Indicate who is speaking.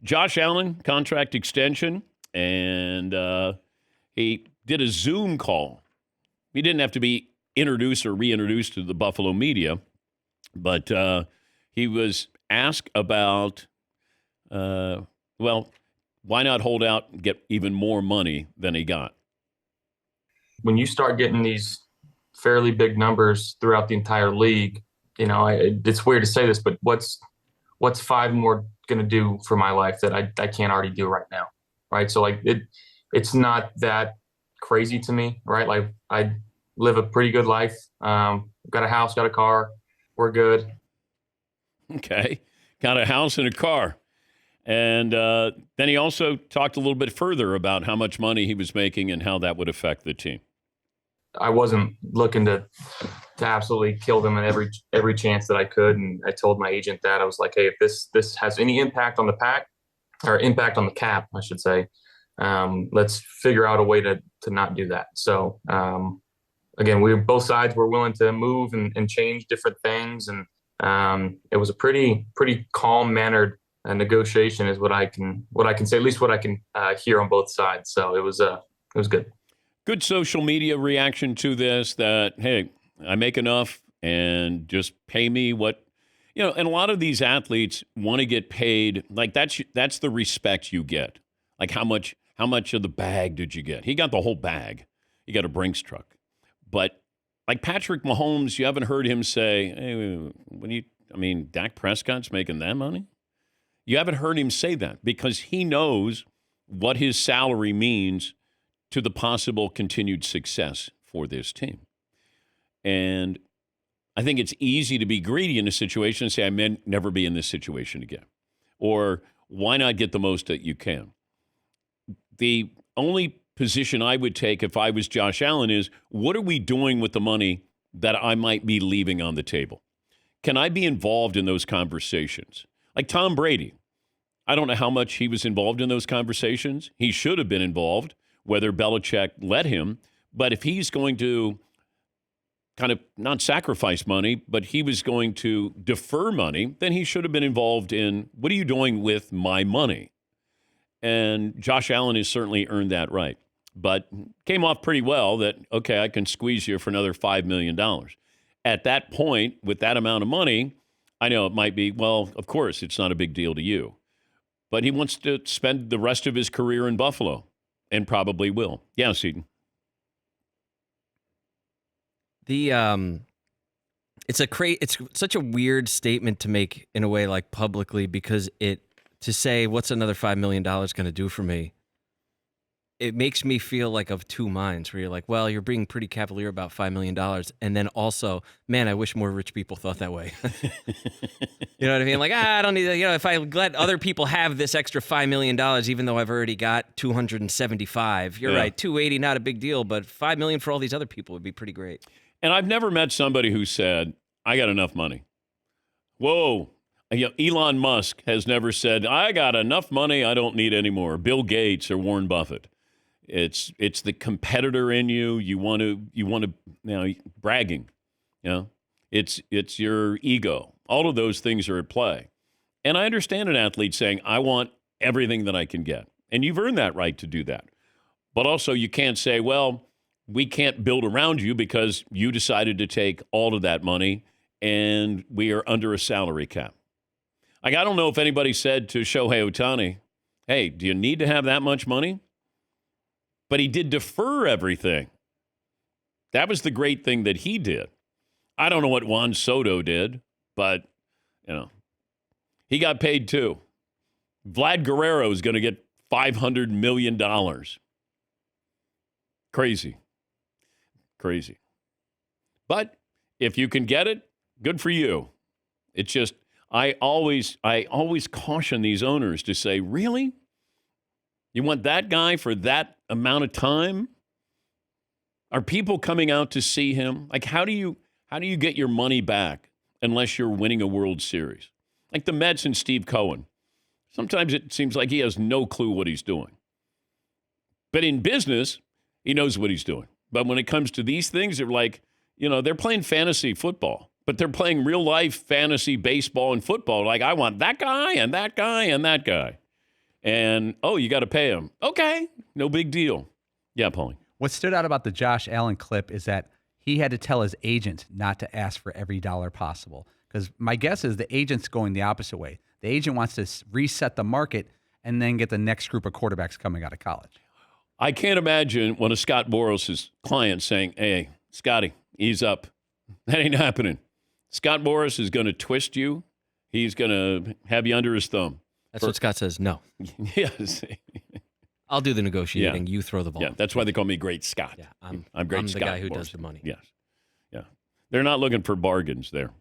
Speaker 1: Josh Allen, contract extension, and he did a Zoom call. He didn't have to be introduced or reintroduced to the Buffalo media, but he was asked about, why not hold out and get even more money than he got?
Speaker 2: When you start getting these fairly big numbers throughout the entire league, it's weird to say this, but what's five more going to do for my life that I can't already do right now, right? So it's not that crazy to me, right? Like I live a pretty good life. Got a house, got a car, we're good.
Speaker 1: Okay, got a house and a car. And then he also talked a little bit further about how much money he was making and how that would affect the team.
Speaker 2: I wasn't looking to absolutely kill them in every chance that I could, and I told my agent that I was like, hey, if this has any impact on the pack or impact on the cap, I should say, let's figure out a way to not do that. So again, both sides were willing to move and change different things, and it was a pretty calm mannered negotiation, is what I can say, at least what I can hear on both sides. So it was good.
Speaker 1: Good social media reaction to this that, hey, I make enough and just pay me what, and a lot of these athletes want to get paid. Like that's the respect you get. Like how much of the bag did you get? He got the whole bag. He got a Brinks truck. But like Patrick Mahomes, you haven't heard him say, hey, Dak Prescott's making that money? You haven't heard him say that because he knows what his salary means to the possible continued success for this team. And I think it's easy to be greedy in a situation and say, I may never be in this situation again. Or why not get the most that you can? The only position I would take if I was Josh Allen is, what are we doing with the money that I might be leaving on the table? Can I be involved in those conversations? Like Tom Brady. I don't know how much he was involved in those conversations. He should have been involved, whether Belichick let him. But if he's going to kind of not sacrifice money, but he was going to defer money, then he should have been involved in, what are you doing with my money? And Josh Allen has certainly earned that right. But came off pretty well that, okay, I can squeeze you for another $5 million. At that point, with that amount of money, I know it might be, well, of course, it's not a big deal to you. But he wants to spend the rest of his career in Buffalo, and probably will. Yeah, Seton.
Speaker 3: It's such a weird statement to make in a way, like publicly, because to say what's another $5 million going to do for me, it makes me feel like of two minds, where you're like, well, you're being pretty cavalier about $5 million. And then also, man, I wish more rich people thought that way. You know what I mean? Like, I don't need, if I let other people have this extra $5 million, even though I've already got 275, you're right. 280, not a big deal, but $5 million for all these other people would be pretty great.
Speaker 1: And I've never met somebody who said, I got enough money. Whoa. Elon Musk has never said, I got enough money, I don't need any more. Bill Gates or Warren Buffett. It's the competitor in you. You want to bragging. It's your ego. All of those things are at play. And I understand an athlete saying, I want everything that I can get. And you've earned that right to do that. But also you can't say, well, we can't build around you because you decided to take all of that money and we are under a salary cap. Like, I don't know if anybody said to Shohei Ohtani, hey, do you need to have that much money? But he did defer everything. That was the great thing that he did. I don't know what Juan Soto did, but, he got paid too. Vlad Guerrero is going to get $500 million. Crazy. But if you can get it, good for you. It's just, I always caution these owners to say, really? You want that guy for that amount of time? Are people coming out to see him? Like, how do you get your money back unless you're winning a World Series? Like the Mets and Steve Cohen. Sometimes it seems like he has no clue what he's doing. But in business, he knows what he's doing. But when it comes to these things, they're like, they're playing fantasy football, but they're playing real life fantasy baseball and football. Like, I want that guy and that guy and that guy. And, you got to pay him. Okay, no big deal. Yeah, Paulie.
Speaker 4: What stood out about the Josh Allen clip is that he had to tell his agent not to ask for every dollar possible. Because my guess is the agent's going the opposite way. The agent wants to reset the market and then get the next group of quarterbacks coming out of college.
Speaker 1: I can't imagine one of Scott Boras' clients saying, hey, Scotty, ease up. That ain't happening. Scott Boras is going to twist you. He's going to have you under his thumb.
Speaker 3: That's what Scott says. No.
Speaker 1: Yes.
Speaker 3: I'll do the negotiating. You throw the ball.
Speaker 1: Yeah, that's why they call me Great Scott.
Speaker 3: Yeah,
Speaker 1: I'm Great
Speaker 3: I'm
Speaker 1: Scott.
Speaker 3: the guy who
Speaker 1: Boras.
Speaker 3: does the money.
Speaker 1: Yes. Yeah. They're not looking for bargains there.